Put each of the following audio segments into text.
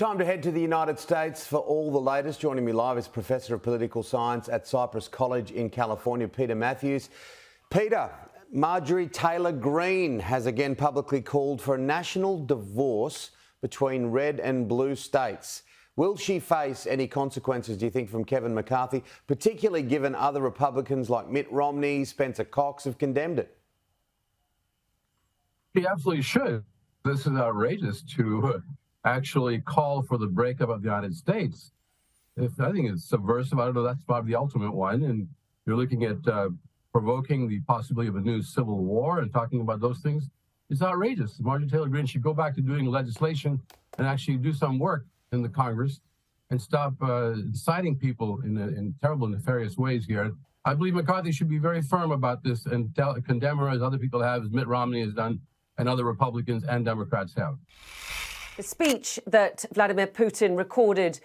Time to head to the United States for all the latest. Joining me live is Professor of Political Science at Cypress College in California, Peter Matthews. Peter, Marjorie Taylor Greene has again publicly called for a national divorce between red and blue states. Will she face any consequences, do you think, from Kevin McCarthy, particularly given other Republicans like Mitt Romney, Spencer Cox have condemned it? She absolutely should. This is outrageous to actually call for the breakup of the United States. I think it's subversive. I don't know, that's probably the ultimate one. And you're looking at provoking the possibility of a new civil war and talking about those things. It's outrageous. Marjorie Taylor Greene should go back to doing legislation and actually do some work in the Congress and stop inciting people in terrible, nefarious ways here. I believe McCarthy should be very firm about this and condemn her, as other people have, as Mitt Romney has done, and other Republicans and Democrats have. The speech that Vladimir Putin recorded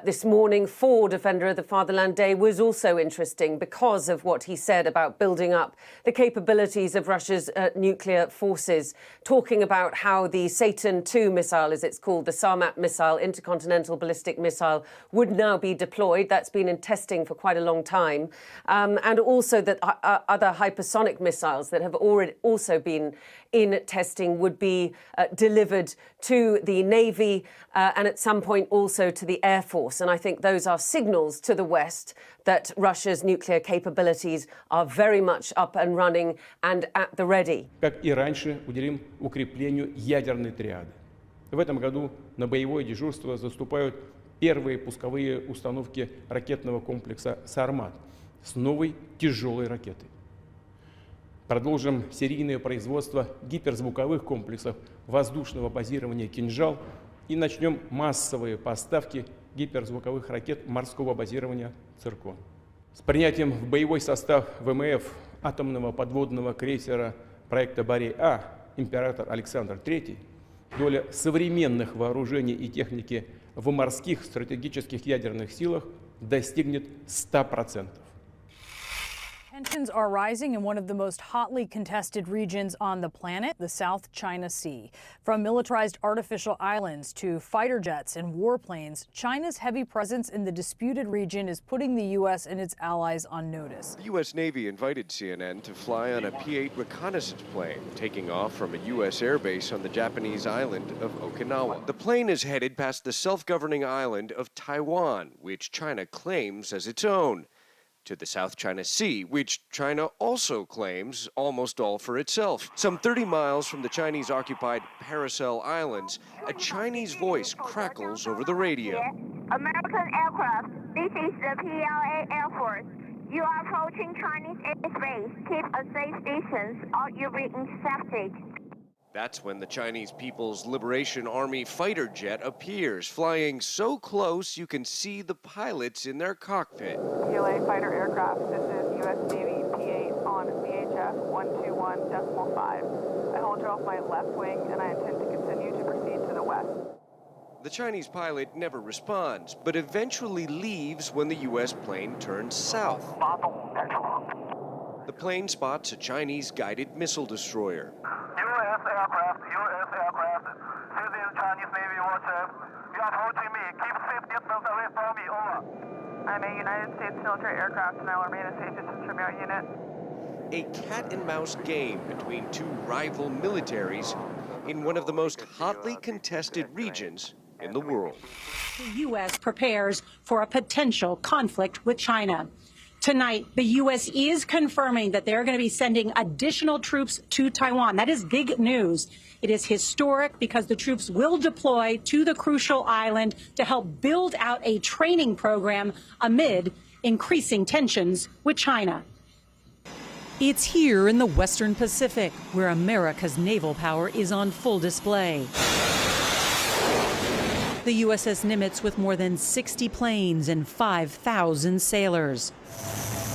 this morning for Defender of the Fatherland Day was also interesting because of what he said about building up the capabilities of Russia's nuclear forces, talking about how the Satan II missile, as it's called, the Sarmat missile, intercontinental ballistic missile, would now be deployed. That's been in testing for quite a long time. And also that other hypersonic missiles that have already also been in testing would be delivered to the Navy and at some point also to the Air Force. And I think those are signals to the West that Russia's nuclear capabilities are very much up and running and at the ready. Как и раньше, уделим укреплению ядерной триады. В этом году на боевое дежурство заступают первые пусковые установки ракетного комплекса «Сармат» с новой тяжелой ракетой. Продолжим серийное производство гиперзвуковых комплексов воздушного базирования «Кинжал» и начнем массовые поставки гиперзвуковых ракет морского базирования «Циркон». С принятием в боевой состав ВМФ атомного подводного крейсера проекта «Борей-А» император Александр III доля современных вооружений и техники в морских стратегических ядерных силах достигнет 100%. Tensions are rising in one of the most hotly contested regions on the planet, the South China Sea. From militarized artificial islands to fighter jets and warplanes, China's heavy presence in the disputed region is putting the U.S. and its allies on notice. The U.S. Navy invited CNN to fly on a P-8 reconnaissance plane, taking off from a U.S. airbase on the Japanese island of Okinawa. The plane is headed past the self-governing island of Taiwan, which China claims as its own, to the South China Sea, which China also claims almost all for itself. Some 30 miles from the Chinese-occupied Paracel Islands, a Chinese voice crackles over the radio. American aircraft, this is the PLA Air Force. You are approaching Chinese airspace. Keep a safe distance or you'll be intercepted. That's when the Chinese People's Liberation Army fighter jet appears, flying so close you can see the pilots in their cockpit. PLA fighter aircraft, this is U.S. Navy P-8 on VHF 121.5. I hold you off my left wing and I intend to continue to proceed to the west. The Chinese pilot never responds, but eventually leaves when the U.S. plane turns south. The plane spots a Chinese guided missile destroyer. U.S. aircraft, this is Chinese Navy water. You are approaching me. Keep safe distance away from me, over. I'm a United States military aircraft and I will remain a safe distance from your unit. A cat-and-mouse game between two rival militaries in one of the most hotly contested regions in the world. The U.S. prepares for a potential conflict with China. Tonight, the U.S. is confirming that they're going to be sending additional troops to Taiwan. That is big news. It is historic because the troops will deploy to the crucial island to help build out a training program amid increasing tensions with China. It's here in the Western Pacific where America's naval power is on full display. The USS Nimitz with more than 60 planes and 5,000 sailors.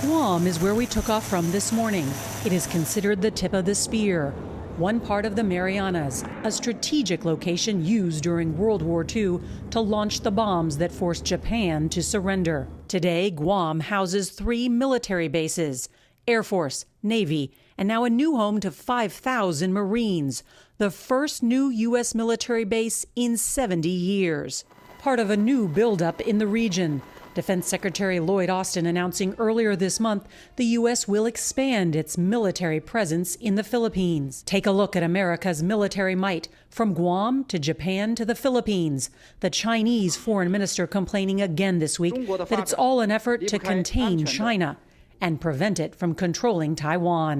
Guam is where we took off from this morning. It is considered the tip of the spear, one part of the Marianas, a strategic location used during World War II to launch the bombs that forced Japan to surrender. Today, Guam houses 3 military bases, Air Force, Navy, and now a new home to 5,000 Marines, the first new U.S. military base in 70 years. part of a new buildup in the region. Defense Secretary Lloyd Austin announcing earlier this month the U.S. will expand its military presence in the Philippines. Take a look at America's military might from Guam to Japan to the Philippines. The Chinese foreign minister complaining again this week that it's all an effort to contain China and prevent it from controlling Taiwan.